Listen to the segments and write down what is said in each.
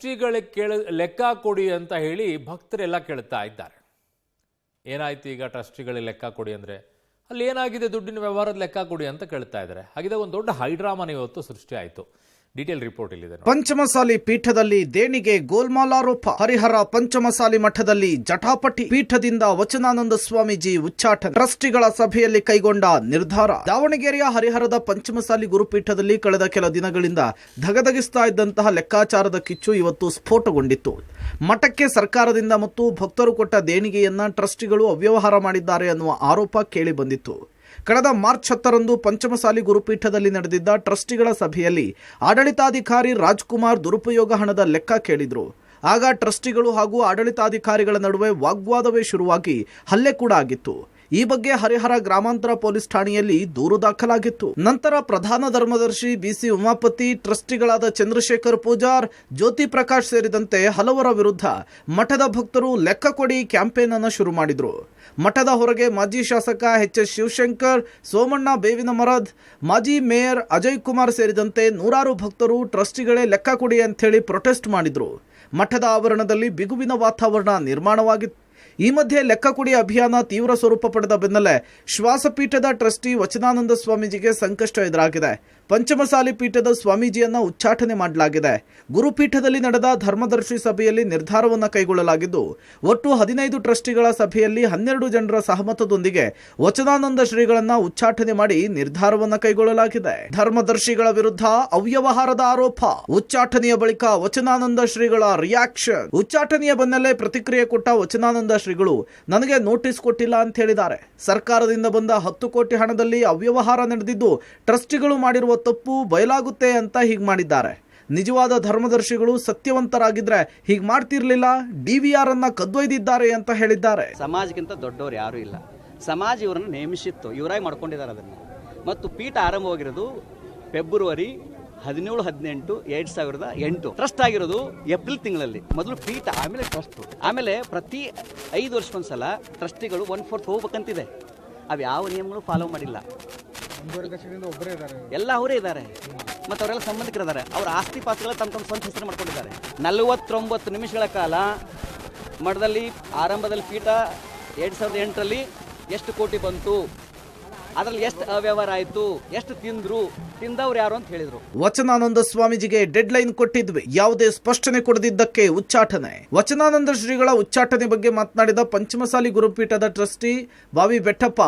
ಟ್ರಸ್ಟಿಗಳಿಗೆ ಲೆಕ್ಕ ಕೊಡಿ ಅಂತ ಹೇಳಿ ಭಕ್ತರೆಲ್ಲ ಕೇಳ್ತಾ ಇದ್ದಾರೆ. ಏನಾಯ್ತು ಈಗ ಟ್ರಸ್ಟಿಗಳಿಗೆ ಲೆಕ್ಕ ಕೊಡಿ ಅಂದರೆ ಅಲ್ಲಿ ಏನಾಗಿದೆ ದುಡ್ಡಿನ ವ್ಯವಹಾರದ ಲೆಕ್ಕ ಕೊಡಿ ಅಂತ ಕೇಳ್ತಾ ಇದ್ದಾರೆ. ಹಾಗಿದ್ರೆ ಒಂದು ದೊಡ್ಡ ಹೈಡ್ರಾಮಾನ ಇವತ್ತು ಸೃಷ್ಟಿ ಆಯಿತು. ಡೀಟೇಲ್ ರಿಪೋರ್ಟ್ ಇಲ್ಲಿದೆ. ಪಂಚಮಸಾಲಿ ಪೀಠದಲ್ಲಿ ದೇಣಿಗೆ ಗೋಲ್ಮಾಲ್ ಆರೋಪ. ಹರಿಹರ ಪಂಚಮಸಾಲಿ ಮಠದಲ್ಲಿ ಜಟಾಪಟಿ. ಪೀಠದಿಂದ ವಚನಾನಂದ ಸ್ವಾಮೀಜಿ ಉಚ್ಚಾಟನೆ. ಟ್ರಸ್ಟಿಗಳ ಸಭೆಯಲ್ಲಿ ಕೈಗೊಂಡ ನಿರ್ಧಾರ. ದಾವಣಗೆರೆಯ ಹರಿಹರದ ಪಂಚಮಸಾಲಿ ಗುರುಪೀಠದಲ್ಲಿ ಕಳೆದ ಕೆಲ ದಿನಗಳಿಂದ ಧಗಧಗಿಸ್ತಾ ಇದ್ದಂತಹ ಲೆಕ್ಕಾಚಾರದ ಕಿಚ್ಚು ಇವತ್ತು ಸ್ಫೋಟಗೊಂಡಿತ್ತು. ಮಠಕ್ಕೆ ಸರ್ಕಾರದಿಂದ ಮತ್ತು ಭಕ್ತರು ಕೊಟ್ಟ ದೇಣಿಗೆಯನ್ನ ಟ್ರಸ್ಟಿಗಳು ಅವ್ಯವಹಾರ ಮಾಡಿದ್ದಾರೆ ಅನ್ನುವ ಆರೋಪ ಕೇಳಿ ಬಂದಿತ್ತು. ಕಳೆದ ಮಾರ್ಚ್ 10ರಂದು ಪಂಚಮಸಾಲಿ ಗುರುಪೀಠದಲ್ಲಿ ನಡೆದಿದ್ದ ಟ್ರಸ್ಟಿಗಳ ಸಭೆಯಲ್ಲಿ ಆಡಳಿತಾಧಿಕಾರಿ ರಾಜ್ಕುಮಾರ್ ದುರುಪಯೋಗ ಹಣದ ಲೆಕ್ಕ ಕೇಳಿದ್ರು. ಆಗ ಟ್ರಸ್ಟಿಗಳು ಹಾಗೂ ಆಡಳಿತಾಧಿಕಾರಿಗಳ ನಡುವೆ ವಾಗ್ವಾದವೇ ಶುರುವಾಗಿ ಹಲ್ಲೆ ಕೂಡ ಆಗಿತ್ತು. ಈ ಬಗ್ಗೆ ಹರಿಹರ ಗ್ರಾಮಾಂತರ ಪೊಲೀಸ್ ಠಾಣೆಯಲ್ಲಿ ದೂರು ದಾಖಲಾಗಿತ್ತು. ನಂತರ ಪ್ರಧಾನ ಧರ್ಮದರ್ಶಿ ಬಿಸಿ ಉಮಾಪತಿ, ಟ್ರಸ್ಟಿಗಳಾದ ಚಂದ್ರಶೇಖರ್ ಪೂಜಾರ್, ಜ್ಯೋತಿ ಪ್ರಕಾಶ್ ಸೇರಿದಂತೆ ಹಲವರ ವಿರುದ್ಧ ಮಠದ ಭಕ್ತರು ಲೆಕ್ಕ ಕೊಡಿ ಕ್ಯಾಂಪೇನ್ ಅನ್ನು ಶುರು ಮಾಡಿದ್ರು. ಮಠದ ಹೊರಗೆ ಮಾಜಿ ಶಾಸಕ ಎಚ್.ಎಸ್. ಶಿವಶಂಕರ್, ಸೋಮಣ್ಣ ಬೇವಿನ ಮರದ್, ಮಾಜಿ ಮೇಯರ್ ಅಜಯ್ ಕುಮಾರ್ ಸೇರಿದಂತೆ ನೂರಾರು ಭಕ್ತರು ಟ್ರಸ್ಟಿಗಳೇ ಲೆಕ್ಕ ಕೊಡಿ ಅಂತೇಳಿ ಪ್ರೊಟೆಸ್ಟ್ ಮಾಡಿದ್ರು. ಮಠದ ಆವರಣದಲ್ಲಿ ಬಿಗುವಿನ ವಾತಾವರಣ ನಿರ್ಮಾಣವಾಗಿತ್ತು. ಈ ಮಧ್ಯೆ ಲೆಕ್ಕ ಕೊಡಿ ಅಭಿಯಾನ ತೀವ್ರ ಸ್ವರೂಪ ಪಡೆದ ಬೆನ್ನಲ್ಲೇ ಶ್ವಾಸಪೀಠದ ಟ್ರಸ್ಟಿ ವಚನಾನಂದ ಸ್ವಾಮೀಜಿಗೆ ಸಂಕಷ್ಟ ಎದುರಾಗಿದೆ. ಪಂಚಮಸಾಲಿ ಪೀಠದ ಸ್ವಾಮೀಜಿಯನ್ನ ಉಚ್ಚಾಟನೆ ಮಾಡಲಾಗಿದೆ. ಗುರುಪೀಠದಲ್ಲಿ ನಡೆದ ಧರ್ಮದರ್ಶಿ ಸಭೆಯಲ್ಲಿ ನಿರ್ಧಾರವನ್ನು ಕೈಗೊಳ್ಳಲಾಗಿದ್ದು, ಒಟ್ಟು 15 ಟ್ರಸ್ಟಿಗಳ ಸಭೆಯಲ್ಲಿ 12 ಜನರ ಸಹಮತದೊಂದಿಗೆ ವಚನಾನಂದ ಶ್ರೀಗಳನ್ನ ಉಚ್ಚಾಟನೆ ಮಾಡಿ ನಿರ್ಧಾರವನ್ನು ಕೈಗೊಳ್ಳಲಾಗಿದೆ. ಧರ್ಮದರ್ಶಿಗಳ ವಿರುದ್ಧ ಅವ್ಯವಹಾರದ ಆರೋಪ. ಉಚ್ಚಾಟನೆಯ ಬಳಿಕ ವಚನಾನಂದ ಶ್ರೀಗಳ ರಿಯಾಕ್ಷನ್. ಉಚ್ಚಾಟನೆಯ ಬೆನ್ನಲ್ಲೇ ಪ್ರತಿಕ್ರಿಯೆ ಕೊಟ್ಟ ವಚನಾನಂದ ಶ್ರೀಗಳು ನನಗೆ ನೋಟಿಸ್ ಕೊಟ್ಟಿಲ್ಲ ಅಂತ ಹೇಳಿದ್ದಾರೆ. ಸರ್ಕಾರದಿಂದ ಬಂದ 10 ಕೋಟಿ ಹಣದಲ್ಲಿ ಅವ್ಯವಹಾರ ನಡೆದಿದ್ದು ಟ್ರಸ್ಟಿಗಳು ಮಾಡಿರುವ ತಪ್ಪು ಬಯಲಾಗುತ್ತೆ ಅಂತ ಹೀಗೆ ಮಾಡಿದ್ದಾರೆ. ನಿಜವಾದ ಧರ್ಮದರ್ಶಿಗಳು ಸತ್ಯವಂತರಾಗಿದ್ರೆ ಹೀಗೆ ಮಾಡ್ತಿರ್ಲಿಲ್ಲ, DVR ಅನ್ನ ಕದ್ದೊಯ್ದಿದ್ದಾರೆ ಅಂತ ಹೇಳಿದ್ದಾರೆ. ಸಮಾಜಕ್ಕಿಂತ ದೊಡ್ಡವರು ಯಾರು ಇಲ್ಲ. ಸಮಾಜ ಇವರನ್ನು ನೇಮಿಸಿತ್ತು, ಇವರಾಗಿ ಮಾಡ್ಕೊಂಡಿದ್ದಾರೆ ಅದನ್ನು. ಮತ್ತು ಪೀಠ ಆರಂಭವಾಗಿರೋದು ಫೆಬ್ರವರಿ 17-18-2008. ಟ್ರಸ್ಟ್ ಆಗಿರೋದು ಏಪ್ರಿಲ್ ತಿಂಗಳಲ್ಲಿ. ಮೊದಲು ಪೀಠ, ಆಮೇಲೆ ಟ್ರಸ್ಟ್. ಆಮೇಲೆ ಪ್ರತಿ 5 ವರ್ಷಕ್ಕೊಂದ್ಸಲ ಟ್ರಸ್ಟಿಗಳು 1/4 ಹೋಗ್ಬೇಕಂತಿದೆ. ಅವು ಯಾವ ನಿಯಮಗಳು ಫಾಲೋ ಮಾಡಿಲ್ಲ. ಎಲ್ಲ ಅವರೇ ಇದ್ದಾರೆ ಮತ್ತು ಅವರೆಲ್ಲ ಸಂಬಂಧಿಕರಿದ್ದಾರೆ. ಅವರ ಆಸ್ತಿ ಪಾಸ್ತಿಗಳ ತಮ್ಮ ಸ್ವಂತ ಹೆಸರು ಮಾಡ್ಕೊಂಡಿದ್ದಾರೆ. 49 ನಿಮಿಷಗಳ ಕಾಲ ಮಠದಲ್ಲಿ ಆರಂಭದಲ್ಲಿ ಪೀಠ 2008ರಲ್ಲಿ ಎಷ್ಟು ಕೋಟಿ ಬಂತು, ಅದರಲ್ಲಿ ಎಷ್ಟು ಅವ್ಯವಹಾರ ಆಯಿತು, ಎಷ್ಟು ತಿಂದವ್ರು ಯಾರು ಅಂತ ಹೇಳಿದ್ರು. ವಚನಾನಂದ ಸ್ವಾಮೀಜಿಗೆ ಡೆಡ್ ಲೈನ್ ಕೊಟ್ಟಿದ್ವಿ, ಯಾವುದೇ ಸ್ಪಷ್ಟನೆ ಕೊಡದಿದ್ದಕ್ಕೆ ಉಚ್ಚಾಟನೆ. ವಚನಾನಂದ ಶ್ರೀಗಳ ಉಚ್ಚಾಟನೆ ಬಗ್ಗೆ ಮಾತನಾಡಿದ ಪಂಚಮಸಾಲಿ ಗುರುಪೀಠದ ಟ್ರಸ್ಟಿ ಬಾವಿ ಬೆಟ್ಟಪ್ಪ,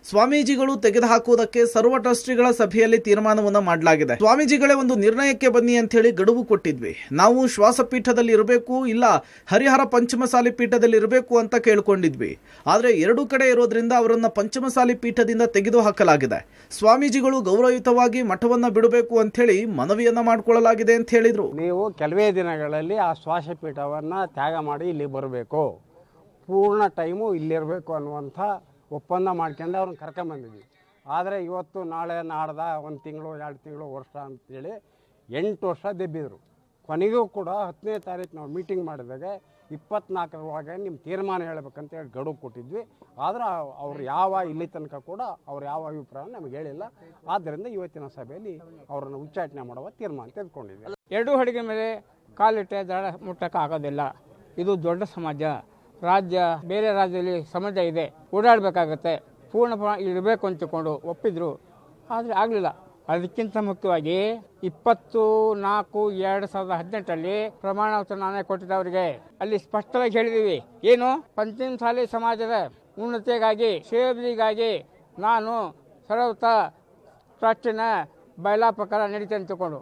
ಸ್ವಾಮೀಜಿಗಳು ತೆಗೆದುಹಾಕುವುದಕ್ಕೆ ಸರ್ವ ಟ್ರಸ್ಟಿಗಳ ಸಭೆಯಲ್ಲಿ ತೀರ್ಮಾನವನ್ನ ಮಾಡಲಾಗಿದೆ. ಸ್ವಾಮೀಜಿಗಳೇ ಒಂದು ನಿರ್ಣಯಕ್ಕೆ ಬನ್ನಿ ಅಂತ ಹೇಳಿ ಗಡುವು ಕೊಟ್ಟಿದ್ವಿ. ನಾವು ಶ್ವಾಸಪೀಠದಲ್ಲಿ ಇರಬೇಕು, ಇಲ್ಲ ಹರಿಹರ ಪಂಚಮಸಾಲಿ ಪೀಠದಲ್ಲಿ ಇರಬೇಕು ಅಂತ ಕೇಳ್ಕೊಂಡಿದ್ವಿ. ಆದ್ರೆ 2 ಕಡೆ ಇರೋದ್ರಿಂದ ಅವರನ್ನ ಪಂಚಮಸಾಲಿ ಪೀಠದಿಂದ ತೆಗೆದು ಹಾಕಲಾಗಿದೆ. ಸ್ವಾಮೀಜಿಗಳು ಗೌರವಯುತವಾಗಿ ಮಠವನ್ನ ಬಿಡಬೇಕು ಅಂತ ಹೇಳಿ ಮನವಿಯನ್ನ ಮಾಡಿಕೊಳ್ಳಲಾಗಿದೆ ಅಂತ ಹೇಳಿದ್ರು. ನೀವು ಕೆಲವೇ ದಿನಗಳಲ್ಲಿ ಆ ಶ್ವಾಸಪೀಠವನ್ನ ತ್ಯಾಗ ಮಾಡಿ ಇಲ್ಲಿ ಬರಬೇಕು, ಪೂರ್ಣ ಟೈಮು ಇಲ್ಲಿರಬೇಕು ಅನ್ನುವಂಥ ಒಪ್ಪಂದ ಮಾಡ್ಕೊಂಡು ಅವ್ರನ್ನ ಕರ್ಕೊಂಬಂದಿದ್ವಿ. ಆದರೆ ಇವತ್ತು ನಾಳೆ ನಾಡ್ದ 1 ತಿಂಗಳು 2 ತಿಂಗಳು ವರ್ಷ ಅಂತೇಳಿ 8 ವರ್ಷ ದೆಬ್ಬಿದ್ರು. ಕೊನೆಗೂ ಕೂಡ 10ನೇ ತಾರೀಕು ನಾವು ಮೀಟಿಂಗ್ ಮಾಡಿದಾಗ 24ರ ಒಳಗೆ ನಿಮ್ಮ ತೀರ್ಮಾನ ಹೇಳ್ಬೇಕಂತೇಳಿ ಗಡುವು ಕೊಟ್ಟಿದ್ವಿ. ಆದ್ರೆ ಅವ್ರು ಇಲ್ಲಿ ತನಕ ಕೂಡ ಅವ್ರು ಯಾವ ಅಭಿಪ್ರಾಯ ನಮಗೆ ಹೇಳಿಲ್ಲ. ಆದ್ದರಿಂದ ಇವತ್ತಿನ ಸಭೆಯಲ್ಲಿ ಅವರನ್ನು ಉಚ್ಚಾಟನೆ ಮಾಡುವ ತೀರ್ಮಾನ ತೆಗೆದುಕೊಂಡಿದ್ವಿ. 2 ಹಡಿಗೆ ಮೇಲೆ ಕಾಲಿಟ್ಟೆ ದಡ ಮುಟ್ಟಕ್ಕೆ ಆಗೋದಿಲ್ಲ. ಇದು ದೊಡ್ಡ ಸಮಾಜ, ರಾಜ್ಯ ಬೇರೆ ರಾಜ್ಯದಲ್ಲಿ ಸಮಾಜ ಇದೆ, ಓಡಾಡಬೇಕಾಗತ್ತೆ, ಪೂರ್ಣ ಇರಬೇಕು ಅಂತಕೊಂಡು ಒಪ್ಪಿದ್ರು. ಆದರೆ ಆಗಲಿಲ್ಲ. ಅದಕ್ಕಿಂತ ಮುಖ್ಯವಾಗಿ 20/4/2018ರಲ್ಲಿ ಪ್ರಮಾಣ ವಚನ ಕೊಟ್ಟಿದ್ದವರಿಗೆ ಅಲ್ಲಿ ಸ್ಪಷ್ಟವಾಗಿ ಹೇಳಿದ್ದೀವಿ. ಏನು, ಪಂಚಮಸಾಲಿ ಸಮಾಜದ ಉನ್ನತಿಗಾಗಿ, ಸೇವೆಗಾಗಿ ನಾನು ಸರ್ವತ ಟ್ರಸ್ಟಿನ ಬಯಲಾ ಪ್ರಕಾರ ನಡೀತೇನೆ ತಗೊಂಡು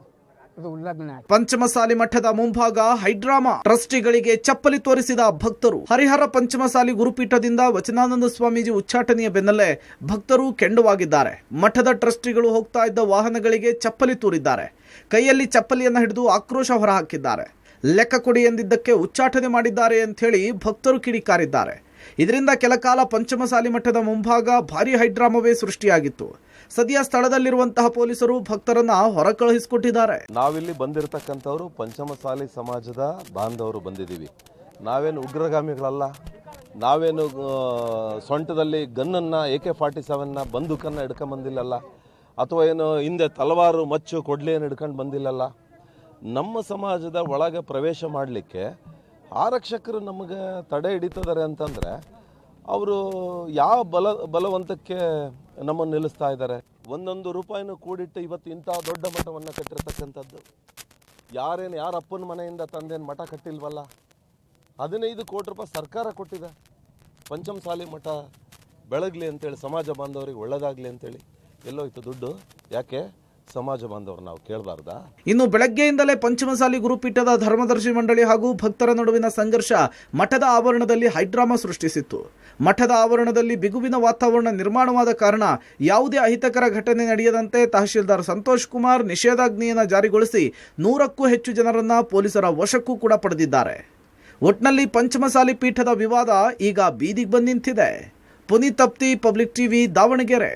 ಪಂಚಮಸಾಲಿ ಮಠದ ಮುಂಭಾಗ ಹೈಡ್ರಾಮಾ. ಟ್ರಸ್ಟಿಗಳಿಗೆ ಚಪ್ಪಲಿ ತೋರಿಸಿದ ಭಕ್ತರು. ಹರಿಹರ ಪಂಚಮಸಾಲಿ ಗುರುಪೀಠದಿಂದ ವಚನಾನಂದ ಸ್ವಾಮೀಜಿ ಉಚ್ಚಾಟನೆಯ ಬೆನ್ನಲ್ಲೇ ಭಕ್ತರು ಕೆಂಡವಾಗಿದ್ದಾರೆ. ಮಠದ ಟ್ರಸ್ಟಿಗಳು ಹೋಗ್ತಾ ಇದ್ದ ವಾಹನಗಳಿಗೆ ಚಪ್ಪಲಿ ತೂರಿದ್ದಾರೆ. ಕೈಯಲ್ಲಿ ಚಪ್ಪಲಿಯನ್ನು ಹಿಡಿದು ಆಕ್ರೋಶ ಹೊರಹಾಕಿದ್ದಾರೆ. ಲೆಕ್ಕ ಕೊಡಿ ಎಂದಿದ್ದಕ್ಕೆ ಉಚ್ಚಾಟನೆ ಮಾಡಿದ್ದಾರೆ ಅಂತ ಹೇಳಿ ಭಕ್ತರು ಕಿಡಿಕಾರಿದ್ದಾರೆ. ಇದರಿಂದ ಕೆಲಕಾಲ ಪಂಚಮಸಾಲಿ ಮಠದ ಮುಂಭಾಗ ಭಾರಿ ಹೈಡ್ರಾಮವೇ ಸೃಷ್ಟಿಯಾಗಿತ್ತು. ಸದ್ಯ ಸ್ಥಳದಲ್ಲಿರುವಂತಹ ಪೊಲೀಸರು ಭಕ್ತರನ್ನ ಹೊರ ಕಳುಹಿಸಿಕೊಟ್ಟಿದ್ದಾರೆ. ನಾವಿಲ್ಲಿ ಬಂದಿರತಕ್ಕಂಥವ್ರು ಪಂಚಮಸಾಲಿ ಸಮಾಜದ ಬಾಂಧವರು ಬಂದಿದ್ದೀವಿ. ನಾವೇನು ಉಗ್ರಗಾಮಿಗಳಲ್ಲ. ನಾವೇನು ಸೊಂಟದಲ್ಲಿ ಗನ್ನನ್ನು AK-47 ಬಂದೂಕನ್ನು ಹಿಡ್ಕೊಂಡು ಬಂದಿಲ್ಲಲ್ಲ, ಅಥವಾ ಏನು ಹಿಂದೆ ತಲವಾರು ಮಚ್ಚು ಕೊಡ್ಲಿಯನ್ನು ಹಿಡ್ಕೊಂಡು ಬಂದಿಲ್ಲಲ್ಲ. ನಮ್ಮ ಸಮಾಜದ ಒಳಗೆ ಪ್ರವೇಶ ಮಾಡಲಿಕ್ಕೆ ಆರಕ್ಷಕರು ನಮಗೆ ತಡೆ ಹಿಡಿತಿದ್ದಾರೆ ಅಂತಂದರೆ ಅವರು ಯಾವ ಬಲವಂತಕ್ಕೆ ನಮ್ಮನ್ನು ನಿಲ್ಲಿಸ್ತಾ ಇದ್ದಾರೆ. ಒಂದೊಂದು ರೂಪಾಯಿನೂ ಕೂಡಿಟ್ಟು ಇವತ್ತು ಇಂಥ ದೊಡ್ಡ ಮಠವನ್ನು ಕಟ್ಟಿರ್ತಕ್ಕಂಥದ್ದು. ಯಾರ ಅಪ್ಪನ ಮನೆಯಿಂದ ತಂದೇನು ಮಠ ಕಟ್ಟಿಲ್ವಲ್ಲ. 15 ಕೋಟಿ ರೂಪಾಯಿ ಸರ್ಕಾರ ಕೊಟ್ಟಿದೆ ಪಂಚಮಸಾಲಿ ಮಠ ಬೆಳಗಲಿ ಅಂತೇಳಿ, ಸಮಾಜ ಬಾಂಧವರಿಗೆ ಒಳ್ಳೆಯದಾಗಲಿ ಅಂತೇಳಿ. ಎಲ್ಲೋಯ್ತು ದುಡ್ಡು? ಯಾಕೆ ಸಮಾಜ ಬಾಂಧವರು ನಾವು ಕೇಳಬಾರ್ದಾ? ಇನ್ನು ಬೆಳಗ್ಗೆಯಿಂದಲೇ ಪಂಚಮಸಾಲಿ ಗುರುಪೀಠದ ಧರ್ಮದರ್ಶಿ ಮಂಡಳಿ ಹಾಗೂ ಭಕ್ತರ ನಡುವಿನ ಸಂಘರ್ಷ ಮಠದ ಆವರಣದಲ್ಲಿ ಹೈಡ್ರಾಮಾ ಸೃಷ್ಟಿಸಿತ್ತು. ಮಠದ ಆವರಣದಲ್ಲಿ ಬಿಗುವಿನ ವಾತಾವರಣ ನಿರ್ಮಾಣವಾದ ಕಾರಣ ಯಾವುದೇ ಅಹಿತಕರ ಘಟನೆ ನಡೆಯದಂತೆ ತಹಶೀಲ್ದಾರ್ ಸಂತೋಷ್ ಕುಮಾರ್ ನಿಷೇಧಾಜ್ಞೆಯನ್ನು ಜಾರಿಗೊಳಿಸಿ 100ಕ್ಕೂ ಹೆಚ್ಚು ಜನರನ್ನ ಪೊಲೀಸರ ವಶಕ್ಕೂ ಕೂಡ ಪಡೆದಿದ್ದಾರೆ. ಒಟ್ನಲ್ಲಿ ಪಂಚಮಸಾಲಿ ಪೀಠದ ವಿವಾದ ಈಗ ಬೀದಿಗೆ ಬಂದು ನಿಂತಿದೆ. Puneeth Tapti, public TV, Davanagere.